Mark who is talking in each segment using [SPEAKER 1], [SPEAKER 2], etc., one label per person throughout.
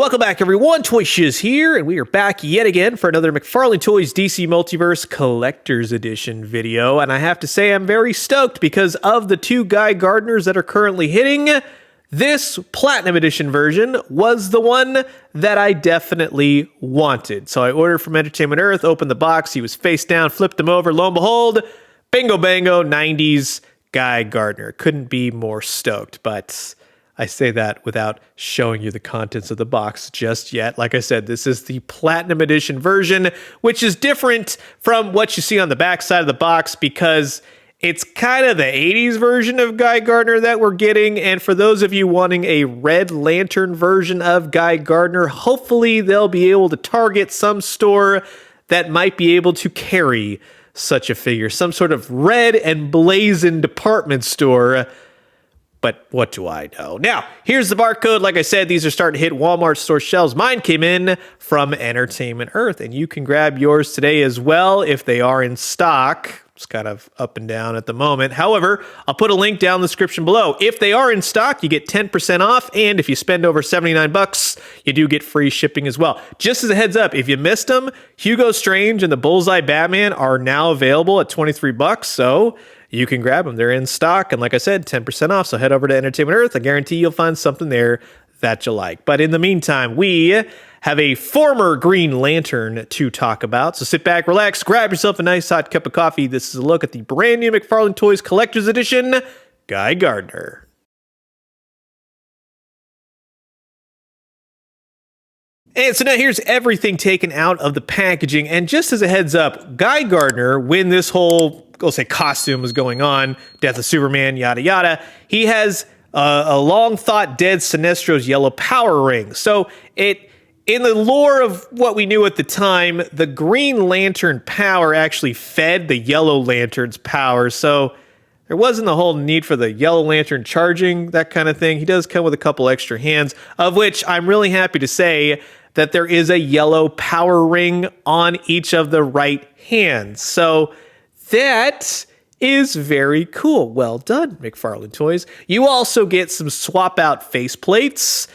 [SPEAKER 1] Welcome back, everyone. Toy Shiz here, and we are back yet again for another McFarlane Toys DC Multiverse Collector's Edition video. And I have to say, I'm very stoked because of the two Guy Gardners that are currently hitting. This Platinum Edition version was the one that I definitely wanted. So I ordered from Entertainment Earth, opened the box, he was face down, flipped him over, lo and behold, bingo bango, 90s Guy Gardner. Couldn't be more stoked, but I say that without showing you the contents of the box just yet. Like I said, this is the Platinum Edition version, which is different from what you see on the back side of the box because it's kind of the 80s version of Guy Gardner that we're getting. And for those of you wanting a Red Lantern version of Guy Gardner, hopefully they'll be able to target some store that might be able to carry such a figure. Some sort of red and blazing department store. But what do I know? Now, here's the barcode. Like I said, these are starting to hit Walmart store shelves. Mine came in from Entertainment Earth, and you can grab yours today as well if they are in stock. It's kind of up and down at the moment. However, I'll put a link down in the description below. If they are in stock, you get 10% off, and if you spend over 79 bucks, you do get free shipping as well. Just as a heads up, if you missed them, Hugo Strange and the Bullseye Batman are now available at 23 bucks, so you can grab them. They're in stock. And like I said, 10% off. So head over to Entertainment Earth. I guarantee you'll find something there that you like. But in the meantime, we have a former Green Lantern to talk about. So sit back, relax, grab yourself a nice hot cup of coffee. This is a look at the brand new McFarlane Toys Collector's Edition, Guy Gardner. And so now here's everything taken out of the packaging. And just as a heads up, Guy Gardner, when this whole, we'll say, costume was going on, Death of Superman, yada, yada, he has a long thought dead Sinestro's yellow power ring. So in the lore of what we knew at the time, the Green Lantern power actually fed the Yellow Lantern's power. So there wasn't the whole need for the Yellow Lantern charging, that kind of thing. He does come with a couple extra hands, of which I'm really happy to say that there is a yellow power ring on each of the right hands. So that is very cool. Well done, McFarlane Toys. You also get some swap out faceplates,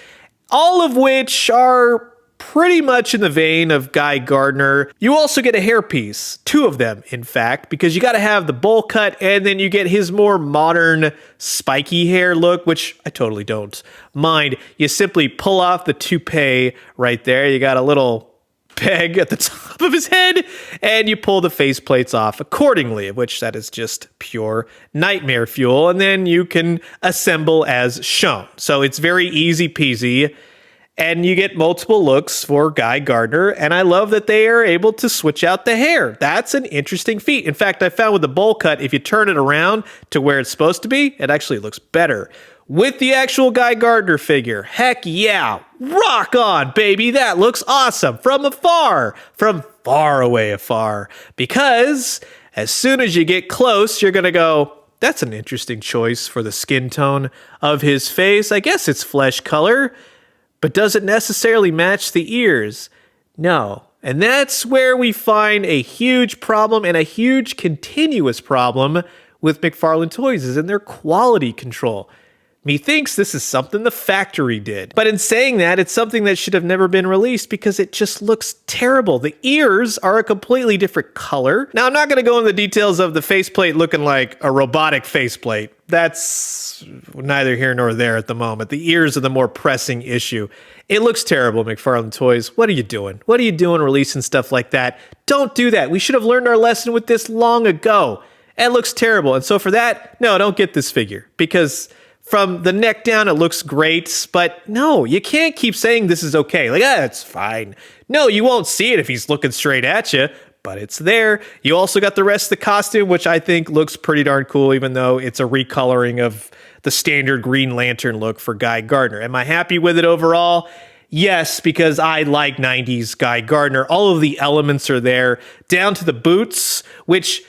[SPEAKER 1] all of which are pretty much in the vein of Guy Gardner. You also get a hairpiece, two of them, in fact, because you got to have the bowl cut, and then you get his more modern spiky hair look, which I totally don't mind. You simply pull off the toupee right there. You got a little peg at the top of his head, and you pull the faceplates off accordingly, which that is just pure nightmare fuel, and then you can assemble as shown. So it's very easy peasy. And you get multiple looks for Guy Gardner, and I love that they are able to switch out the hair. That's an interesting feat. In fact, I found with the bowl cut, if you turn it around to where it's supposed to be, it actually looks better. With the actual Guy Gardner figure, heck yeah, rock on, baby. That looks awesome from afar, from far away afar. Because as soon as you get close, you're going to go, that's an interesting choice for the skin tone of his face. I guess it's flesh color. But does it necessarily match the ears? No. And that's where we find a huge problem, and a huge continuous problem with McFarlane Toys, is in their quality control. Methinks this is something the factory did. But in saying that, it's something that should have never been released because it just looks terrible. The ears are a completely different color. Now, I'm not going to go into the details of the faceplate looking like a robotic faceplate. That's neither here nor there at the moment. The ears are the more pressing issue. It looks terrible, McFarlane Toys. What are you doing? What are you doing releasing stuff like that? Don't do that. We should have learned our lesson with this long ago. It looks terrible. And so for that, no, don't get this figure, because from the neck down, it looks great, but no, you can't keep saying this is okay. Like, it's fine. No, you won't see it if he's looking straight at you, but it's there. You also got the rest of the costume, which I think looks pretty darn cool, even though it's a recoloring of the standard Green Lantern look for Guy Gardner. Am I happy with it overall? Yes, because I like 90s Guy Gardner. All of the elements are there, down to the boots, which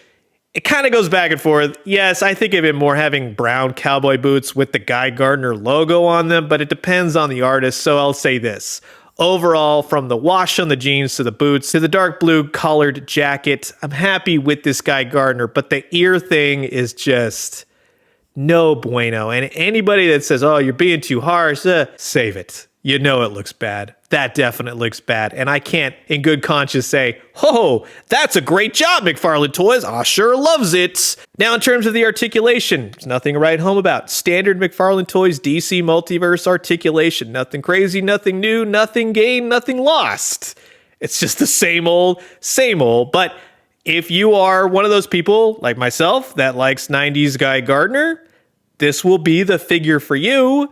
[SPEAKER 1] it kind of goes back and forth. Yes, I think of it more having brown cowboy boots with the Guy Gardner logo on them, but it depends on the artist, so I'll say this. Overall, from the wash on the jeans to the boots to the dark blue collared jacket, I'm happy with this Guy Gardner, but the ear thing is just no bueno. And anybody that says, oh, you're being too harsh, save it. you know it looks bad. That definitely looks bad. And I can't, in good conscience, say, oh, that's a great job, McFarlane Toys. I sure loves it. Now, in terms of the articulation, there's nothing to write home about. Standard McFarlane Toys DC Multiverse articulation. Nothing crazy, nothing new, nothing gained, nothing lost. It's just the same old, same old. But if you are one of those people, like myself, that likes 90s Guy Gardner, this will be the figure for you.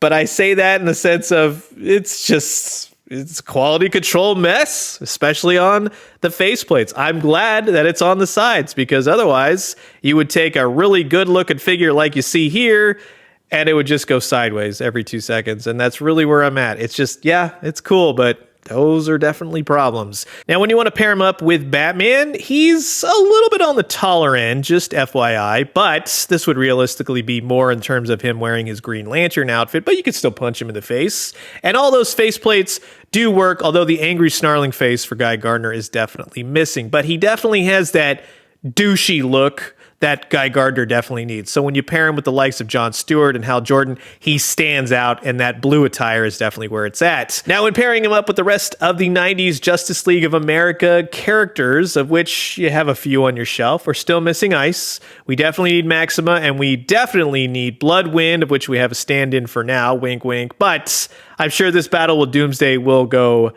[SPEAKER 1] But I say that in the sense of it's quality control mess, especially on the faceplates. I'm glad that it's on the sides because otherwise you would take a really good looking figure like you see here and it would just go sideways every 2 seconds. And that's really where I'm at. It's just, yeah, it's cool, but those are definitely problems. Now, when you want to pair him up with Batman, he's a little bit on the taller end, just FYI, but this would realistically be more in terms of him wearing his Green Lantern outfit, but you could still punch him in the face. And all those faceplates do work, although the angry snarling face for Guy Gardner is definitely missing, but he definitely has that douchey look that Guy Gardner definitely needs. So when you pair him with the likes of Jon Stewart and Hal Jordan, he stands out, and that blue attire is definitely where it's at. Now, when pairing him up with the rest of the 90s Justice League of America characters, of which you have a few on your shelf, we're still missing Ice. We definitely need Maxima, and we definitely need Bloodwind, of which we have a stand-in for now, wink, wink. But I'm sure this battle with Doomsday will go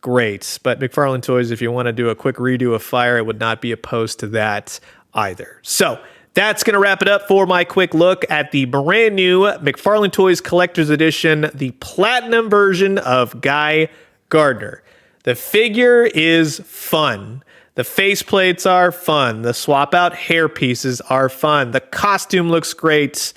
[SPEAKER 1] great. But McFarlane Toys, if you want to do a quick redo of Fire, I would not be opposed to that either. So that's going to wrap it up for my quick look at the brand new McFarlane Toys Collector's Edition, the Platinum version of Guy Gardner. The figure is fun. The faceplates are fun. The swap out hair pieces are fun. The costume looks great.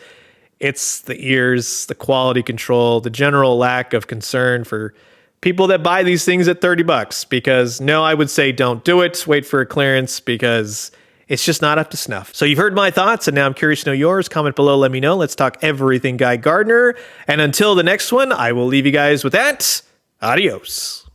[SPEAKER 1] It's the ears, the quality control, the general lack of concern for people that buy these things at $30 because no, I would say don't do it. Wait for a clearance because it's just not up to snuff. So you've heard my thoughts, and now I'm curious to know yours. Comment below, let me know. Let's talk everything Guy Gardner. And until the next one, I will leave you guys with that. Adios.